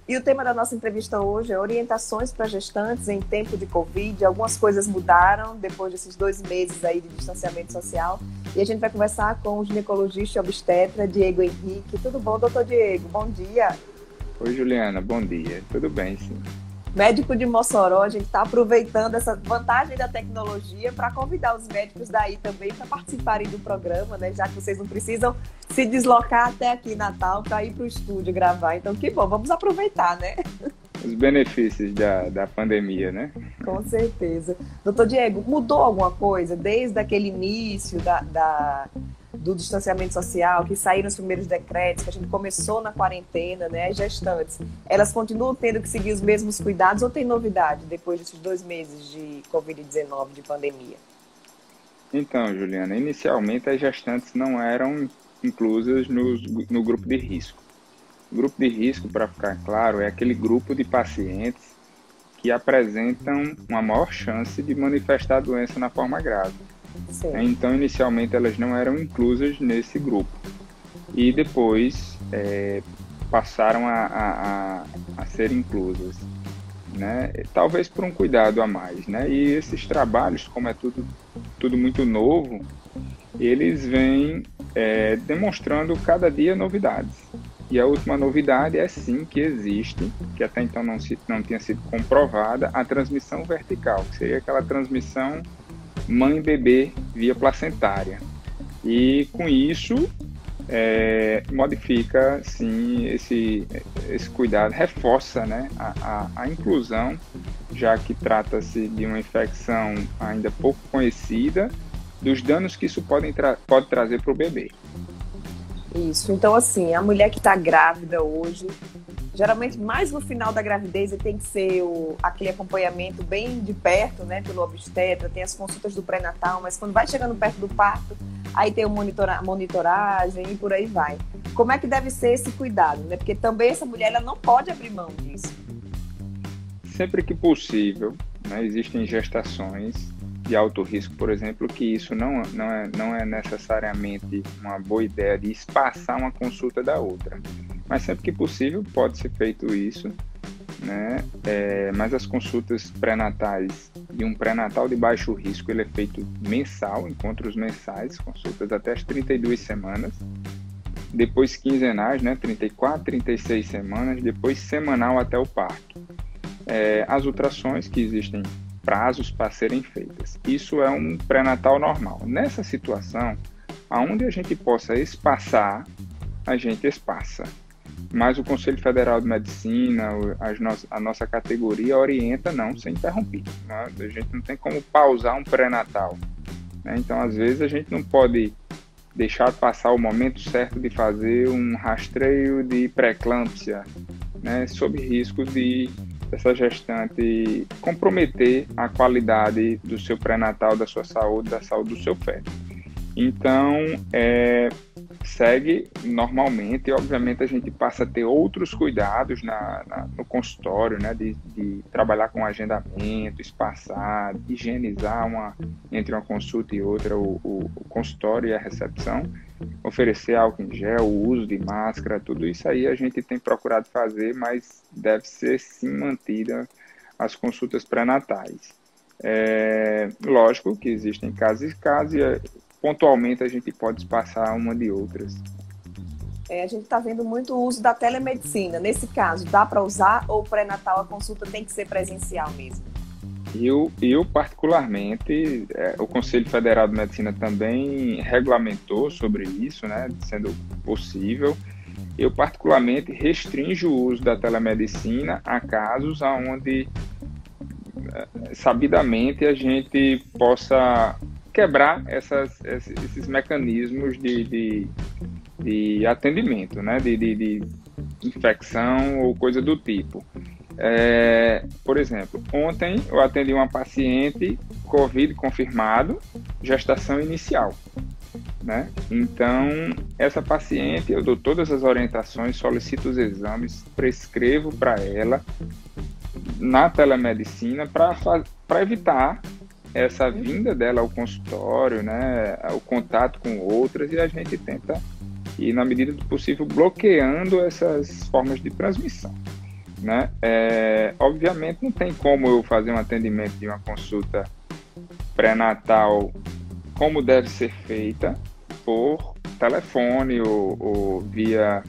E o tema da nossa entrevista hoje é orientações para gestantes em tempo de Covid. Algumas coisas mudaram depois desses 2 meses aí de distanciamento social. E a gente vai conversar com o ginecologista e obstetra Diego Henrique. Tudo bom, doutor Diego? Bom dia. Oi, Juliana, bom dia. Tudo bem, sim. Médico de Mossoró, a gente está aproveitando essa vantagem da tecnologia para convidar os médicos daí também para participarem do programa, né? Já que vocês não precisam se deslocar até aqui em Natal para ir para o estúdio gravar. Então, que bom, vamos aproveitar, né? Os benefícios da pandemia, né? Com certeza. Doutor Diego, mudou alguma coisa desde aquele início do distanciamento social, que saíram os primeiros decretos, que a gente começou na quarentena, né? As gestantes, elas continuam tendo que seguir os mesmos cuidados ou tem novidade depois desses 2 meses de Covid-19, de pandemia? Então, Juliana, inicialmente as gestantes não eram inclusas no grupo de risco. O grupo de risco, para ficar claro, é aquele grupo de pacientes que apresentam uma maior chance de manifestar a doença na forma grave. Sim. Então, inicialmente, elas não eram inclusas nesse grupo. E depois passaram a ser inclusas, né? Talvez por um cuidado a mais, né? E esses trabalhos, como é tudo muito novo, eles vêm demonstrando cada dia novidades. E a última novidade é sim que existe, que até então não tinha sido comprovada, a transmissão vertical, que seria aquela transmissão mãe-bebê via placentária. E com isso, modifica sim esse cuidado, reforça, né, a inclusão, já que trata-se de uma infecção ainda pouco conhecida, dos danos que isso pode trazer para o bebê. Isso. Então, assim, a mulher que está grávida hoje, geralmente mais no final da gravidez tem que ser aquele acompanhamento bem de perto, né, pelo obstetra, tem as consultas do pré-natal, mas quando vai chegando perto do parto, aí tem monitoragem e por aí vai. Como é que deve ser esse cuidado, né? Porque também essa mulher ela não pode abrir mão disso. Sempre que possível, né, existem gestações de alto risco, por exemplo, que isso não é necessariamente uma boa ideia de espaçar uma consulta da outra. Mas sempre que possível pode ser feito isso, né? Mas as consultas pré-natais e um pré-natal de baixo risco, ele é feito mensal, encontros mensais, consultas até as 32 semanas, depois quinzenais, né? 34, 36 semanas, depois semanal até o parto. As ultrassons, que existem prazos para serem feitas. Isso é um pré-natal normal. Nessa situação, aonde a gente possa espaçar, a gente espaça. Mas o Conselho Federal de Medicina, a nossa categoria orienta não ser interrompido. Né? A gente não tem como pausar um pré-natal. Né? Então, às vezes, a gente não pode deixar passar o momento certo de fazer um rastreio de pré-eclâmpsia, né? Sob risco de essa gestante comprometer a qualidade do seu pré-natal, da sua saúde, da saúde do seu feto. Então, segue normalmente e, obviamente, a gente passa a ter outros cuidados no consultório, né, de trabalhar com agendamento, espaçar, higienizar entre uma consulta e outra o consultório e a recepção, oferecer álcool em gel, o uso de máscara, tudo isso aí a gente tem procurado fazer, mas deve ser sim mantida as consultas pré-natais. Lógico que existem casos e casos, e pontualmente a gente pode espaçar uma de outras. A gente está vendo muito o uso da telemedicina. Nesse caso, dá para usar ou pré-natal a consulta tem que ser presencial mesmo? Eu particularmente, o Conselho Federal de Medicina também regulamentou sobre isso, né, sendo possível. Eu particularmente restringo o uso da telemedicina a casos onde sabidamente a gente possa quebrar esses mecanismos de atendimento, né? de infecção ou coisa do tipo. Por exemplo, ontem eu atendi uma paciente COVID confirmado, gestação inicial. Né? Então, essa paciente, eu dou todas as orientações, solicito os exames, prescrevo para ela na telemedicina para evitar essa vinda dela ao consultório, né, o contato com outras, e a gente tenta ir, na medida do possível, bloqueando essas formas de transmissão. né? Obviamente não tem como eu fazer um atendimento de uma consulta pré-natal como deve ser feita por telefone ou via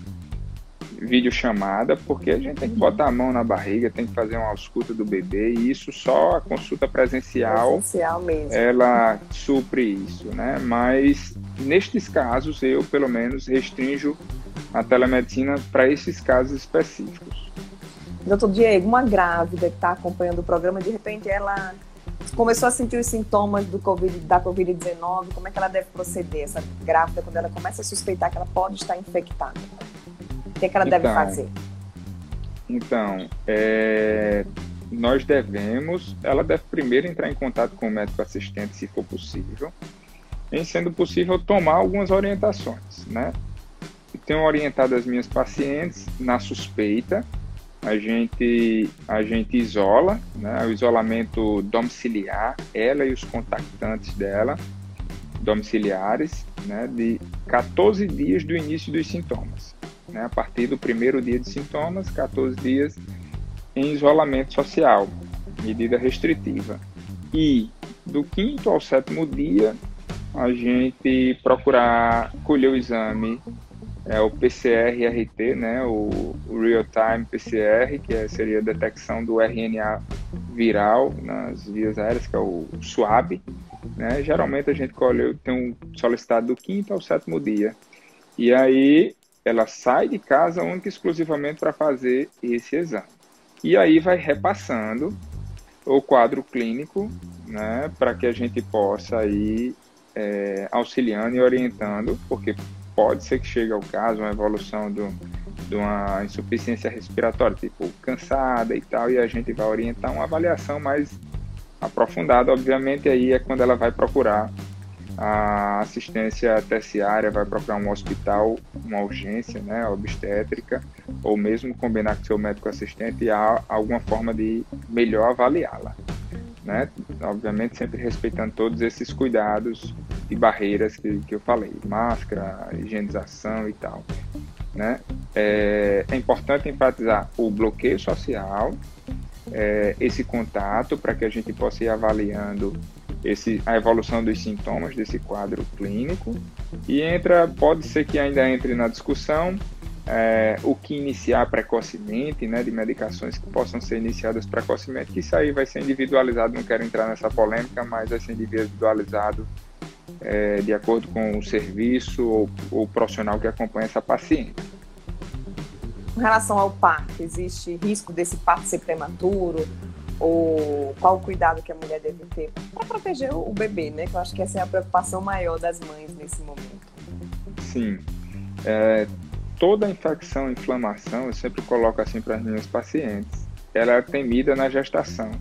videochamada, porque a gente tem que botar a mão na barriga, tem que fazer uma ausculta do bebê, e isso só a consulta presencial mesmo. Ela supre isso, né? Mas nestes casos eu, pelo menos, restringo a telemedicina para esses casos específicos. Doutor Diego, uma grávida que está acompanhando o programa, de repente ela começou a sentir os sintomas da Covid-19, como é que ela deve proceder, essa grávida, quando ela começa a suspeitar que ela pode estar infectada? O que é que ela deve fazer? Então, ela deve primeiro entrar em contato com o médico assistente, se for possível, em sendo possível tomar algumas orientações, né? Eu tenho orientado as minhas pacientes na suspeita, a gente isola, né? O isolamento domiciliar, ela e os contactantes dela, domiciliares, né? De 14 dias do início dos sintomas, né? A partir do primeiro dia de sintomas, 14 dias em isolamento social, medida restritiva. E do 5º ao 7º dia, a gente procurar colher o exame, o PCR-RT, né, o Real-Time PCR, que seria a detecção do RNA viral nas vias aéreas, que é o SWAB, né? Geralmente a gente tem solicitado do 5º ao 7º dia. E aí ela sai de casa única e exclusivamente para fazer esse exame. E aí vai repassando o quadro clínico, né, para que a gente possa ir auxiliando e orientando, porque pode ser que chegue ao caso uma evolução de uma insuficiência respiratória, tipo cansada e tal, e a gente vai orientar uma avaliação mais aprofundada. Obviamente, aí é quando ela vai procurar a assistência terciária, vai procurar um hospital, uma urgência, né, obstétrica, ou mesmo combinar com seu médico assistente e há alguma forma de melhor avaliá-la, né? Obviamente sempre respeitando todos esses cuidados e barreiras que eu falei, máscara, higienização e tal, né? É importante enfatizar o bloqueio social, esse contato, para que a gente possa ir avaliando a evolução dos sintomas desse quadro clínico, e pode ser que ainda entre na discussão o que iniciar precocemente, né, de medicações que possam ser iniciadas precocemente, que isso aí vai ser individualizado, não quero entrar nessa polêmica, mas vai ser individualizado de acordo com o serviço ou o profissional que acompanha essa paciente. Com relação ao parto, existe risco desse parto ser prematuro? Ou qual o cuidado que a mulher deve ter para proteger o bebê, né? Que eu acho que essa é a preocupação maior das mães nesse momento. Sim. Toda infecção, inflamação, eu sempre coloco assim para as minhas pacientes, ela é temida na gestação,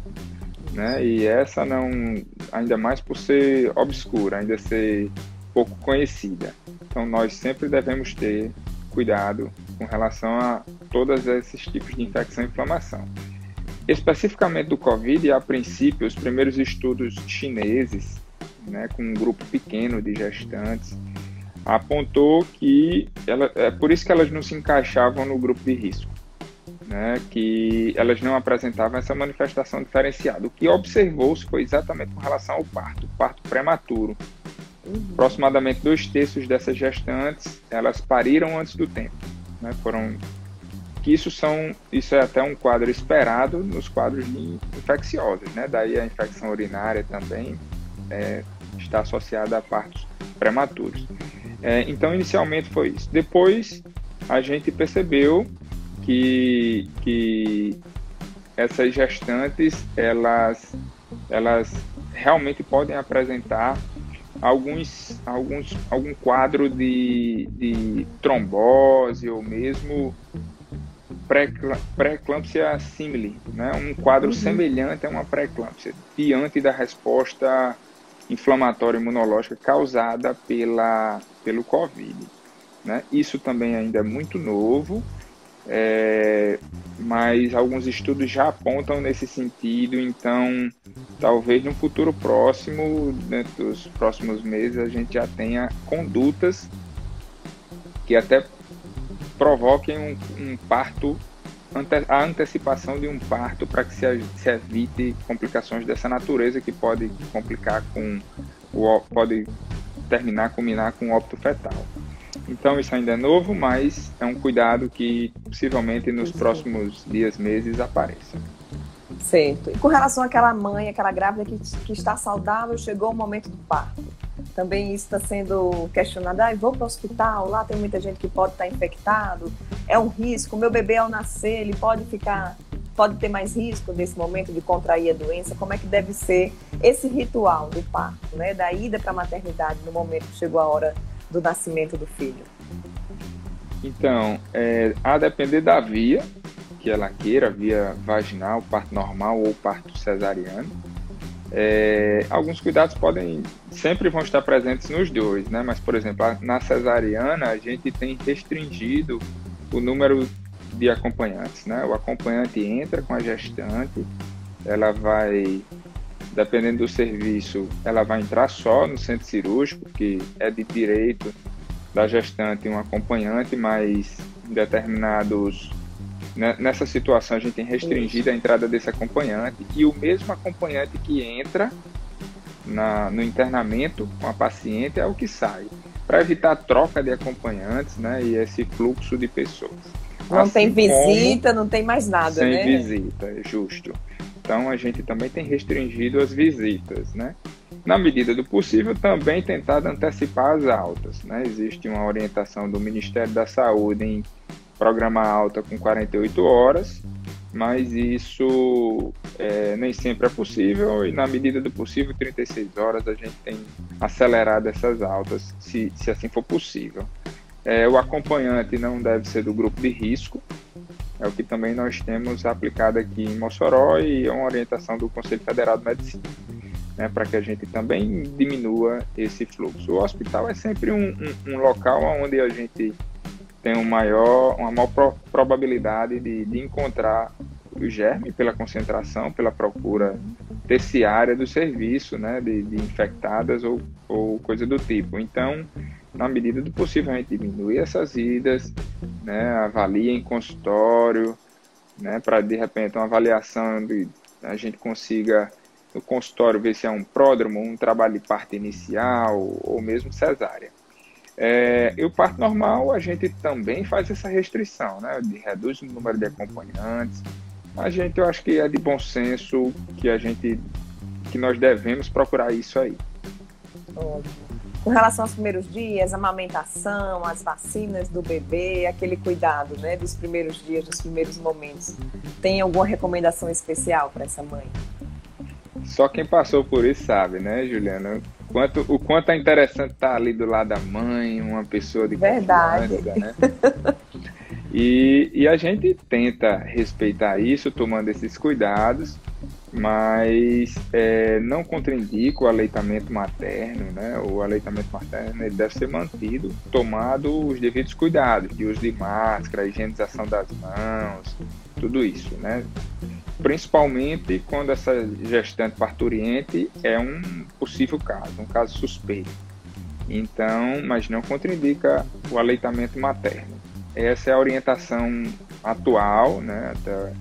né? E essa não, ainda mais por ser obscura, ainda ser pouco conhecida. Então nós sempre devemos ter cuidado com relação a todos esses tipos de infecção e inflamação. Especificamente do Covid, a princípio, os primeiros estudos chineses, né, com um grupo pequeno de gestantes, apontou que por isso que elas não se encaixavam no grupo de risco, né, que elas não apresentavam essa manifestação diferenciada. O que observou-se foi exatamente com relação ao parto prematuro. Aproximadamente 2/3 dessas gestantes, elas pariram antes do tempo, né, isso é até um quadro esperado nos quadros infecciosos, né? Daí a infecção urinária também está associada a partos prematuros. Então, inicialmente foi isso. Depois, a gente percebeu que essas gestantes, elas realmente podem apresentar algum quadro de trombose ou mesmo pré-eclâmpsia simile, né? Um quadro semelhante a uma pré-eclâmpsia, diante da resposta inflamatória imunológica causada pelo Covid, né? Isso também ainda é muito novo, mas alguns estudos já apontam nesse sentido, então talvez no futuro próximo, dentro dos próximos meses, a gente já tenha condutas que até provoquem um parto a antecipação de um parto para que se evite complicações dessa natureza que pode complicar pode culminar com o óbito fetal. Então isso ainda é novo, mas é um cuidado que possivelmente nos próximos dias, meses apareça. Certo. E com relação àquela mãe, aquela grávida que está saudável, chegou o momento do parto. Também isso está sendo questionado. Vou para o hospital, lá tem muita gente que pode estar infectado. É um risco. Meu bebê ao nascer, ele pode ter mais risco nesse momento de contrair a doença. Como é que deve ser esse ritual do parto, né? Da ida para a maternidade no momento que chegou a hora do nascimento do filho? Então, a depender da via que ela queira, via vaginal, parto normal ou parto cesariano, alguns cuidados sempre vão estar presentes nos dois, né? Mas, por exemplo, na cesariana, a gente tem restringido o número de acompanhantes, né? O acompanhante entra com a gestante, ela vai, dependendo do serviço, ela vai entrar só no centro cirúrgico, que é de direito da gestante um acompanhante, mas em nessa situação a gente tem restringido a entrada desse acompanhante, e o mesmo acompanhante que entra no internamento com a paciente é o que sai, para evitar a troca de acompanhantes, né, e esse fluxo de pessoas. Não tem visita, não tem mais nada, sem né? Sem visita, é justo. Então a gente também tem restringido as visitas, né? Na medida do possível, também tentado antecipar as altas, né? Existe uma orientação do Ministério da Saúde em programar alta com 48 horas, mas isso nem sempre é possível, e na medida do possível, 36 horas a gente tem acelerado essas altas, se assim for possível. O acompanhante não deve ser do grupo de risco, é o que também nós temos aplicado aqui em Mossoró, e é uma orientação do Conselho Federal de Medicina, né, para que a gente também diminua esse fluxo. O hospital é sempre um local onde a gente tem uma maior probabilidade de encontrar o germe pela concentração, pela procura terciária do serviço, né, de infectadas ou coisa do tipo. Então, na medida do possível, a gente diminui essas idas, né, avalia em consultório, né, para, de repente, uma avaliação a gente consiga, no consultório, ver se é um pródromo, um trabalho de parto inicial ou mesmo cesárea. E o parto normal, a gente também faz essa restrição, né, reduz o número de acompanhantes. Eu acho que é de bom senso que nós devemos procurar isso aí. Ótimo. Com relação aos primeiros dias, a amamentação, as vacinas do bebê, aquele cuidado, né, dos primeiros dias, dos primeiros momentos, tem alguma recomendação especial para essa mãe? Só quem passou por isso sabe, né, Juliana? O quanto é interessante estar ali do lado da mãe, uma pessoa de Verdade. confiança, né? E a gente tenta respeitar isso, tomando esses cuidados, mas não contraindica o aleitamento materno, né? O aleitamento materno ele deve ser mantido, tomado os devidos cuidados, de uso de máscara, higienização das mãos, tudo isso, né? Principalmente quando essa gestante parturiente é um possível caso, um caso suspeito. Então, mas não contraindica o aleitamento materno. Essa é a orientação atual, né, até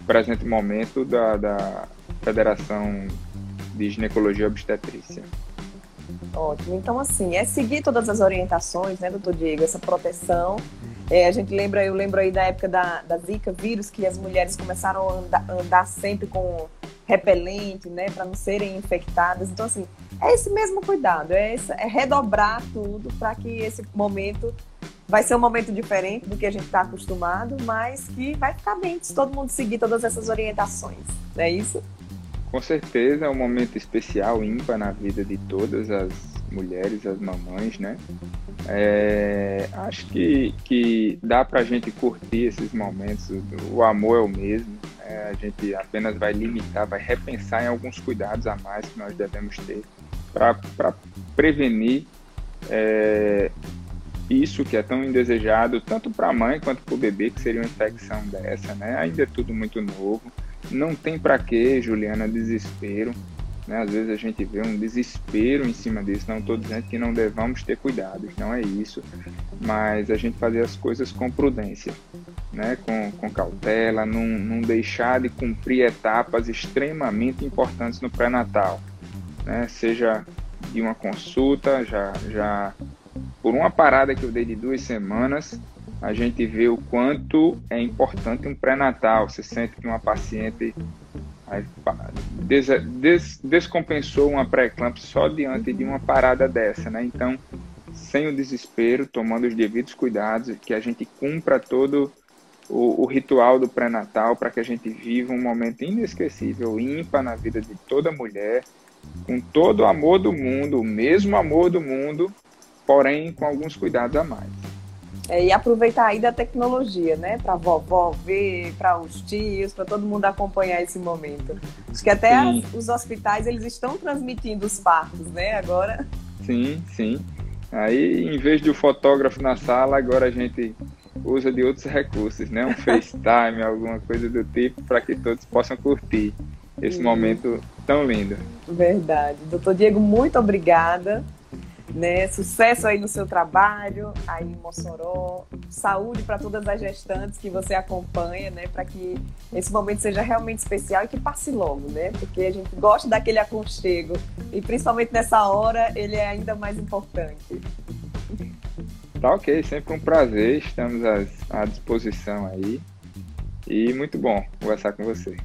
o presente momento da Federação de Ginecologia e Obstetrícia. Ótimo. Então, assim, seguir todas as orientações, né, doutor Diego, essa proteção. Eu lembro aí da época da Zika vírus, que as mulheres começaram a andar sempre com repelente, né, para não serem infectadas. Então, assim, é esse mesmo cuidado, é redobrar tudo para que esse momento vai ser um momento diferente do que a gente está acostumado, mas que vai ficar bem se todo mundo seguir todas essas orientações, não é isso? Com certeza é um momento especial, ímpar na vida de todas as mulheres, as mamães, né? Acho que dá para a gente curtir esses momentos, o amor é o mesmo, a gente apenas vai limitar, vai repensar em alguns cuidados a mais que nós devemos ter para prevenir isso que é tão indesejado, tanto para a mãe quanto para o bebê, que seria uma infecção dessa, né? Ainda é tudo muito novo, não tem para que, Juliana, desespero, né? Às vezes a gente vê um desespero em cima disso, não estou dizendo que não devamos ter cuidados, não é isso, mas a gente fazer as coisas com prudência, né, com cautela, não deixar de cumprir etapas extremamente importantes no pré-natal, né, seja de uma consulta, já por uma parada que eu dei de 2 semanas, a gente vê o quanto é importante um pré-natal. Você sente que uma paciente descompensou uma pré-eclâmpsia só diante de uma parada dessa, né? Então, sem o desespero, tomando os devidos cuidados, que a gente cumpra todo o ritual do pré-natal para que a gente viva um momento inesquecível, ímpar na vida de toda mulher, com todo o amor do mundo, o mesmo amor do mundo, porém com alguns cuidados a mais. E aproveitar aí da tecnologia, né? Para a vovó ver, para os tios, para todo mundo acompanhar esse momento. Acho que até os hospitais, eles estão transmitindo os partos, né? Agora. Sim, sim. Aí, em vez de o fotógrafo na sala, agora a gente usa de outros recursos, né? Um FaceTime, alguma coisa do tipo, para que todos possam curtir esse momento tão lindo. Verdade. Doutor Diego, muito obrigada. Né? Sucesso aí no seu trabalho, aí em Mossoró, saúde para todas as gestantes que você acompanha, né? Para que esse momento seja realmente especial e que passe logo, né? Porque a gente gosta daquele aconchego e principalmente nessa hora ele é ainda mais importante. Tá ok, sempre um prazer, estamos à disposição aí e muito bom conversar com você.